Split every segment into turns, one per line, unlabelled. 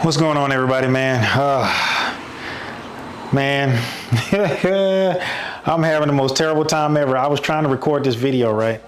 What's going on, everybody, man? Man, I'm having the most terrible time ever. I was trying to record this video, right?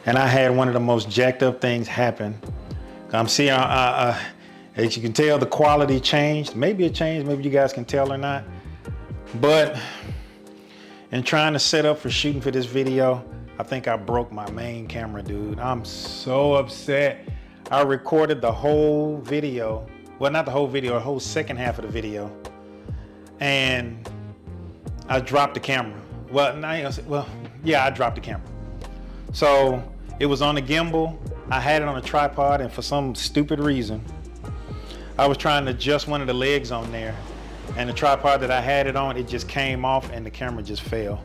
And I had one of the most jacked up things happen. I'm seeing, as you can tell, the quality changed. Maybe it changed, maybe you guys can tell or not. But in trying to set up for shooting for this video, I think I broke my main camera, dude. I'm so upset. I recorded the whole video. Well, not the whole video, the whole second half of the video. And I dropped the camera. Yeah, I dropped the camera. So it was on the gimbal. I had it on a tripod, and for some stupid reason, I was trying to adjust one of the legs on there. And the tripod that I had it on, it just came off and the camera just fell.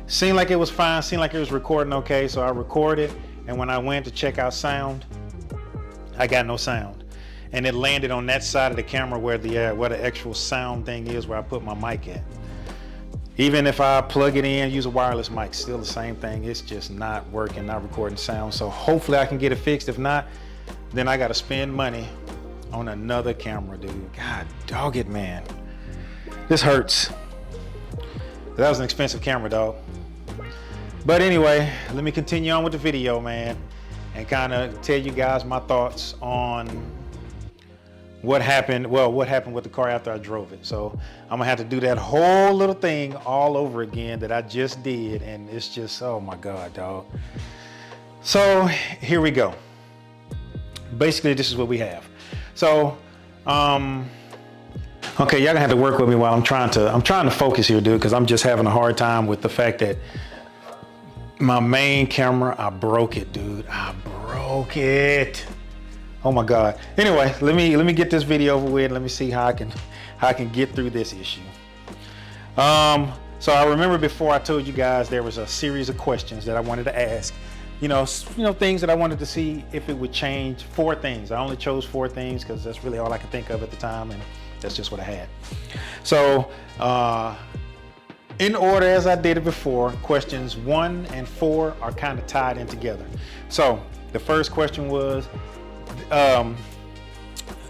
Seemed like it was fine, seemed like it was recording okay, so I recorded. And when I went to check out sound, I got no sound. And it landed on that side of the camera where the actual sound thing is, where I put my mic at. Even if I plug it in, use a wireless mic, still the same thing. It's just not working, not recording sound. So hopefully I can get it fixed. If not, then I gotta spend money on another camera, dude. God dog it, man. This hurts. That was an expensive camera, dog. But anyway, let me continue on with the video, man, and kind of tell you guys my thoughts on what happened with the car after I drove it. So I'm gonna have to do that whole little thing all over again that I just did, and it's just, oh my God, dog. So here we go. Basically, this is what we have. So, okay, y'all gonna have to work with me while I'm trying to focus here, dude, because I'm just having a hard time with the fact that my main camera, I broke it, dude. I broke it. Oh my God. Anyway, let me get this video over with. Let me see how I can get through this issue. So I remember before I told you guys there was a series of questions that I wanted to ask. You know, things that I wanted to see if it would change. 4 things. I only chose 4 things because that's really all I could think of at the time, and that's just what I had. So in order as I did it before, questions 1 and 4 are kind of tied in together. So the first question was,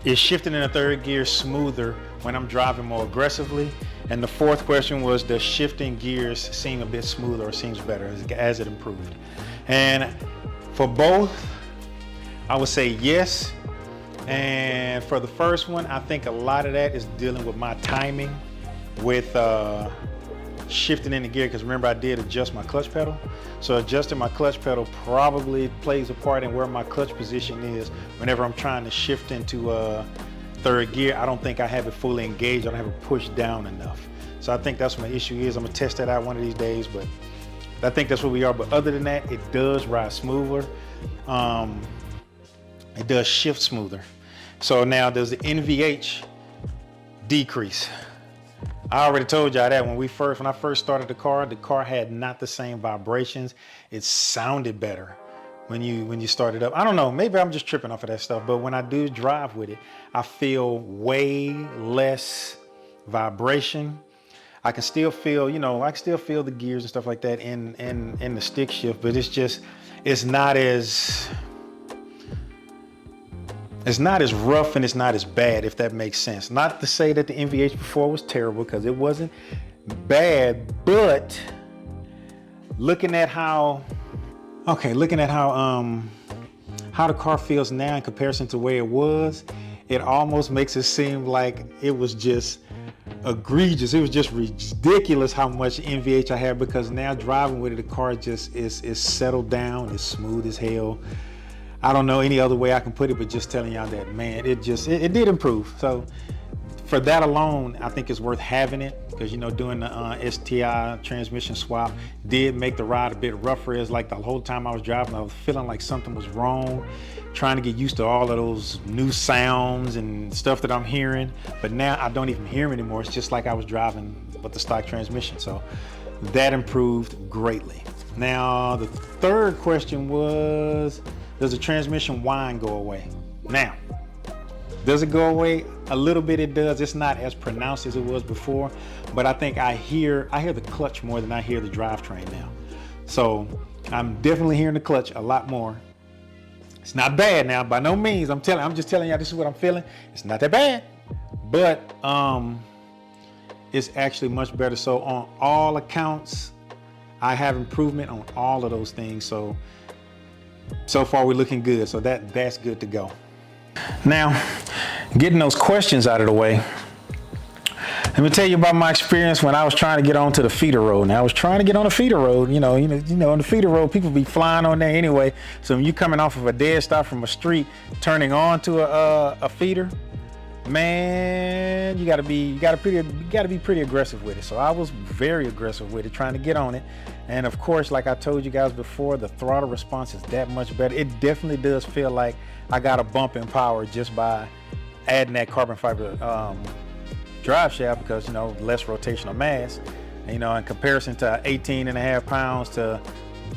is shifting in a third gear smoother when I'm driving more aggressively? And the 4th question was, does shifting gears seem a bit smoother or seems better as it improved? And for both, I would say yes. And for the first one, I think a lot of that is dealing with my timing with shifting in the gear, because remember I did adjust my clutch pedal. So adjusting my clutch pedal probably plays a part in where my clutch position is whenever I'm trying to shift into third gear. I don't think I have it fully engaged. I don't have it pushed down enough. So I think that's what my issue is. I'm gonna test that out one of these days, but I think that's where we are. But other than that, it does ride smoother. It does shift smoother. So now, does the NVH decrease? I already told y'all that when I first started the car had not the same vibrations. It sounded better when you started up. I don't know, maybe I'm just tripping off of that stuff, but when I do drive with it, I feel way less vibration. I can still feel, the gears and stuff like that in the stick shift, but it's not as rough and it's not as bad, if that makes sense. Not to say that the NVH before was terrible, because it wasn't bad, but looking at how the car feels now in comparison to where it was, it almost makes it seem like it was just egregious. It was just ridiculous how much NVH I have, because now driving with it, the car just is settled down, it's smooth as hell. I don't know any other way I can put it, but just telling y'all that, man, it did improve. So for that alone, I think it's worth having it, because doing the STI transmission swap did make the ride a bit rougher. It's like the whole time I was driving, I was feeling like something was wrong, trying to get used to all of those new sounds and stuff that I'm hearing. But now I don't even hear them anymore. It's just like I was driving with the stock transmission. So that improved greatly. Now, the third question was, does the transmission whine go away? Now, does it go away? A little bit it does. It's not as pronounced as it was before, but I think I hear the clutch more than I hear the drivetrain now. So I'm definitely hearing the clutch a lot more. It's not bad now, by no means. I'm just telling y'all this is what I'm feeling. It's not that bad, but it's actually much better. So on all accounts, I have improvement on all of those things. So far we're looking good. So that's good to go. Now, getting those questions out of the way, let me tell you about my experience when I was trying to get onto the feeder road. Now I was trying to get on the feeder road, you know, on the feeder road, people be flying on there anyway. So when you coming off of a dead stop from a street, turning onto a feeder, man, you gotta be pretty aggressive with it. So I was very aggressive with it, trying to get on it. And of course, like I told you guys before, the throttle response is that much better. It definitely does feel like I got a bump in power just by adding that carbon fiber drive shaft, because, you know, less rotational mass, you know, in comparison to 18.5 pounds to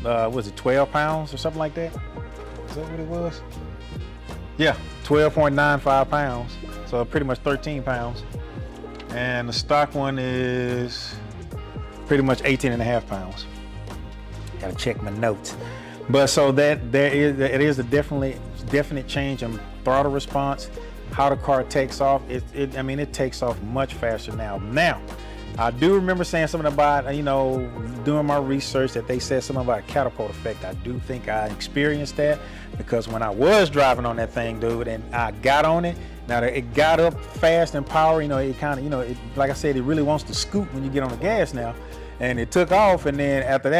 was it 12 pounds or something like that? Is that what it was? Yeah, 12.95 pounds. So pretty much 13 pounds. And the stock one is pretty much 18.5 pounds. Gotta check my notes. But so it is a definite change in throttle response. How the car takes off, I mean, it takes off much faster now. Now, I do remember saying something about, you know, doing my research, that they said something about a catapult effect. I do think I experienced that, because when I was driving on that thing, dude, and I got on it, now that it got up fast in power, you know, it kind of, you know, like I said, it really wants to scoot when you get on the gas now. And it took off, and then after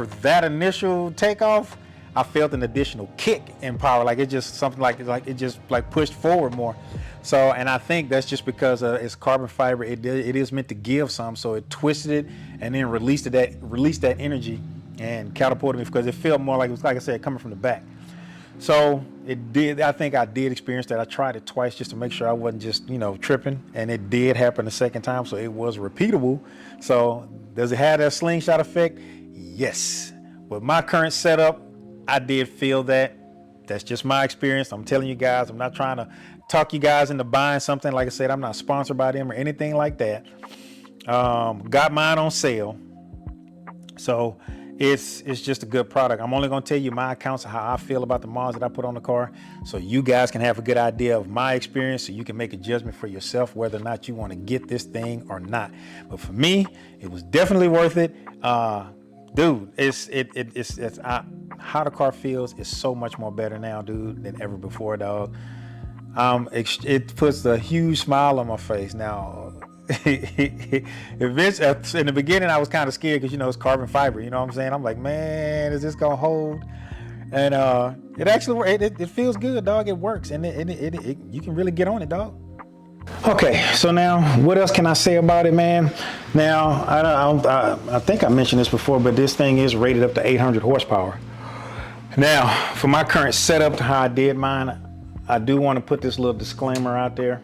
that initial takeoff, I felt an additional kick in power, like it just something like it just like pushed forward more. So, and I think that's just because it's carbon fiber. It is meant to give some, so it twisted it and then released that energy and catapulted me, because it felt more like it was, like I said, coming from the back. So it did. I think I did experience that. I tried it twice just to make sure I wasn't just, you know, tripping, and it did happen the second time. So it was repeatable. So does it have that slingshot effect? Yes. With my current setup, I did feel that. That's just my experience. I'm telling you guys, I'm not trying to talk you guys into buying something. Like I said, I'm not sponsored by them or anything like that. Got mine on sale. So it's just a good product. I'm only going to tell you my accounts of how I feel about the mods that I put on the car, so you guys can have a good idea of my experience, so you can make a judgment for yourself whether or not you want to get this thing or not. But for me, it was definitely worth it. Dude, how the car feels is so much more better now, dude, than ever before, dog. It puts a huge smile on my face now. Eventually, in the beginning, I was kind of scared, because, you know, it's carbon fiber. You know what I'm saying? I'm like, man, is this gonna hold? And it actually it feels good, dog. It works, and you can really get on it, dog. Okay, so now what else can I say about it, man? Now, I think I mentioned this before, but this thing is rated up to 800 horsepower. Now, for my current setup, how I did mine, I do want to put this little disclaimer out there.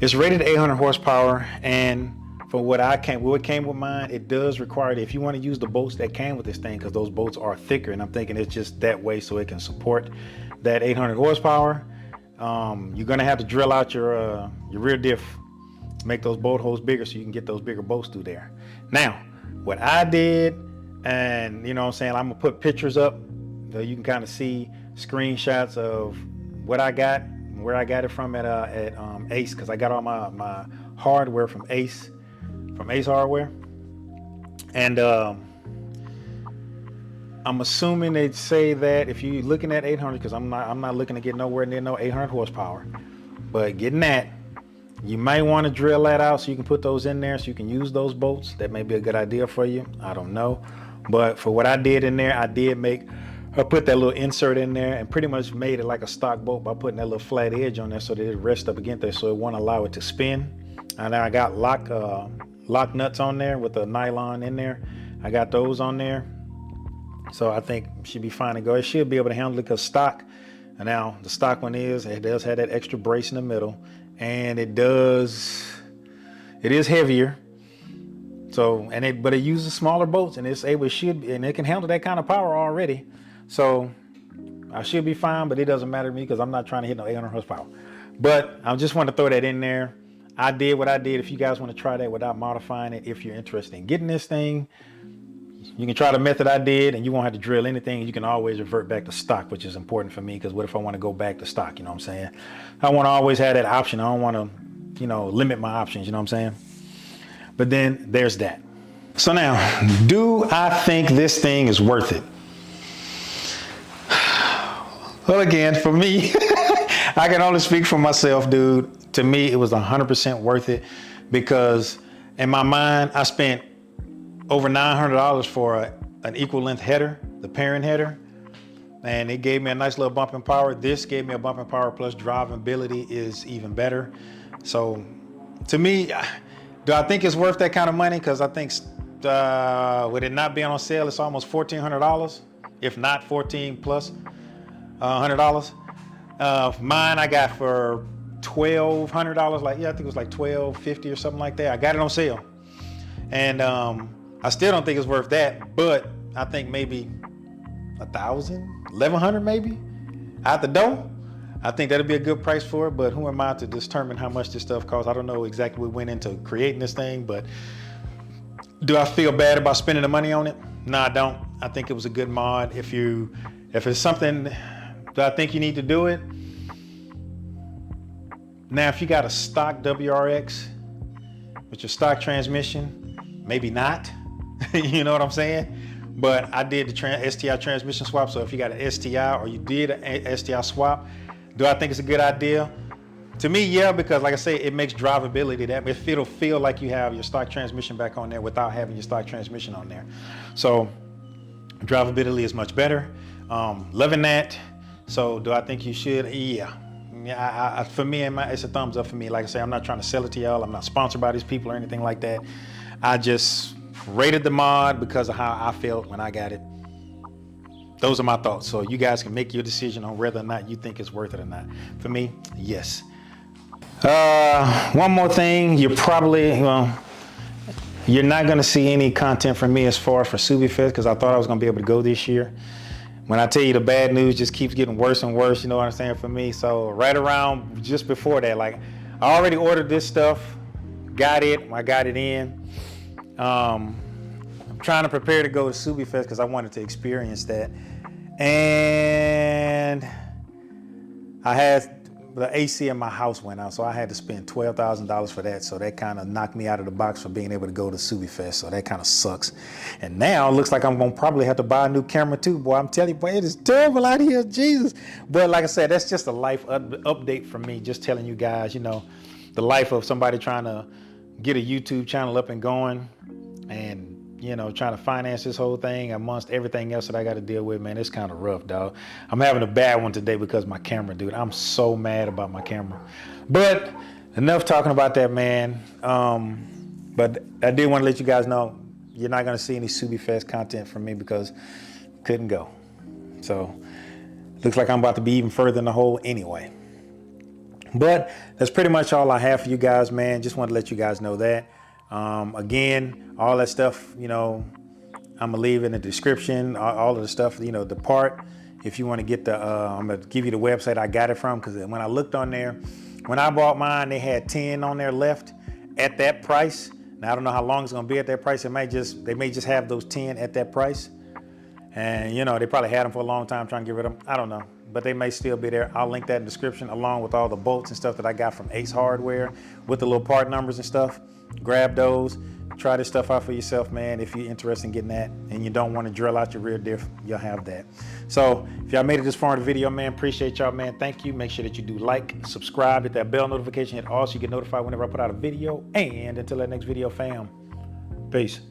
It's rated 800 horsepower, and for what came with mine, it does require that if you want to use the bolts that came with this thing, because those bolts are thicker, and I'm thinking it's just that way so it can support that 800 horsepower. You're gonna have to drill out your rear diff to make those bolt holes bigger, so you can get those bigger bolts through there. Now, what I did, and you know what I'm saying, I'm gonna put pictures up so you can kind of see screenshots of what I got, where I got it from at Ace, because I got all my hardware from Ace Hardware. And I'm assuming they'd say that if you're looking at 800, because I'm not looking to get nowhere near no 800 horsepower, but getting that, you might want to drill that out so you can put those in there so you can use those bolts. That may be a good idea for you. I don't know. But for what I did in there, I put that little insert in there and pretty much made it like a stock bolt by putting that little flat edge on there so that it rests up against there, so it won't allow it to spin. And then I got lock nuts on there with a nylon in there. I got those on there. So I think it should be fine to go. It should be able to handle it, because stock. And now the stock one does have that extra brace in the middle, and it is heavier. So, but it uses smaller bolts, and it can handle that kind of power already. So I should be fine, but it doesn't matter to me, because I'm not trying to hit no 800 horsepower. But I just want to throw that in there. I did what I did. If you guys want to try that without modifying it, if you're interested in getting this thing, You can try the method I did and you won't have to drill anything. You can always revert back to stock, which is important for me, because what if I want to go back to stock? You know what I'm saying? I want to always have that option. I don't want to, you know, limit my options. You know what I'm saying? But then there's that. So now, do I think this thing is worth it? Well, again, for me, I can only speak for myself, dude. To me, it was 100% worth it, because in my mind, I spent over $900 for an equal length header, the parent header, and it gave me a nice little bump in power. This gave me a bump in power, plus drivability is even better. So to me, do I think it's worth that kind of money? Because I think with it not being on sale, it's almost $1,400, if not 14 plus $100. Mine I got for $1,200, like, yeah, I think it was like $1,250 or something like that. I got it on sale. And I still don't think it's worth that, but I think maybe $1,000, $1,100 maybe out the door. I think that'd be a good price for it, but who am I to determine how much this stuff costs? I don't know exactly what went into creating this thing, but do I feel bad about spending the money on it? No, I don't. I think it was a good mod. If it's something, do I think you need to do it? Now, if you got a stock WRX with your stock transmission, maybe not. You know what I'm saying? But I did the STI transmission swap. So if you got an STI or you did an STI swap, do I think it's a good idea? To me, yeah, because like I say, it makes drivability that if it'll feel like you have your stock transmission back on there without having your stock transmission on there. So drivability is much better. Loving that. So do I think you should? Yeah. For me, it's a thumbs up for me. Like I say, I'm not trying to sell it to y'all. I'm not sponsored by these people or anything like that. I just rated the mod because of how I felt when I got it. Those are my thoughts. So you guys can make your decision on whether or not you think it's worth it or not. For me, yes. One more thing, you're not gonna see any content from me as far as for SubiFest, because I thought I was gonna be able to go this year. When I tell you the bad news just keeps getting worse and worse, you know what I'm saying, for me. So right around just before that, like, I already ordered this stuff, got it, I got it in. I'm trying to prepare to go to SubiFest because I wanted to experience that. And I had the AC in my house went out, so I had to spend $12,000 for that. So that kind of knocked me out of the box for being able to go to SubiFest. So that kind of sucks. And now it looks like I'm gonna probably have to buy a new camera too, boy. I'm telling you, boy, it is terrible out here, Jesus. But like I said, that's just a life update from me, just telling you guys, you know, the life of somebody trying to get a YouTube channel up and going, and you know, trying to finance this whole thing amongst everything else that I got to deal with, man. It's kind of rough, dog. I'm having a bad one today because of my camera, dude. I'm so mad about my camera. But enough talking about that, man. But I did want to let you guys know, you're not going to see any SubiFest content from me because couldn't go. So looks like I'm about to be even further in the hole anyway. But that's pretty much all I have for you guys, man. Just want to let you guys know that. Again, all that stuff, you know, I'm gonna leave in the description, all of the stuff, you know, the part, if you want to get the, I'm gonna give you the website I got it from, because when I looked on there, when I bought mine, they had 10 on there left at that price. Now, I don't know how long it's gonna be at that price. They may just have those 10 at that price. And, you know, they probably had them for a long time trying to get rid of them. I don't know, but they may still be there. I'll link that in the description along with all the bolts and stuff that I got from Ace Hardware with the little part numbers and stuff. Grab those, try this stuff out for yourself, man. If you're interested in getting that and you don't want to drill out your rear diff, you'll have that. So if y'all made it this far in the video, man, appreciate y'all, man. Thank you. Make sure that you do like, subscribe, hit that bell notification, hit all so you get notified whenever I put out a video. And until that next video, fam, peace.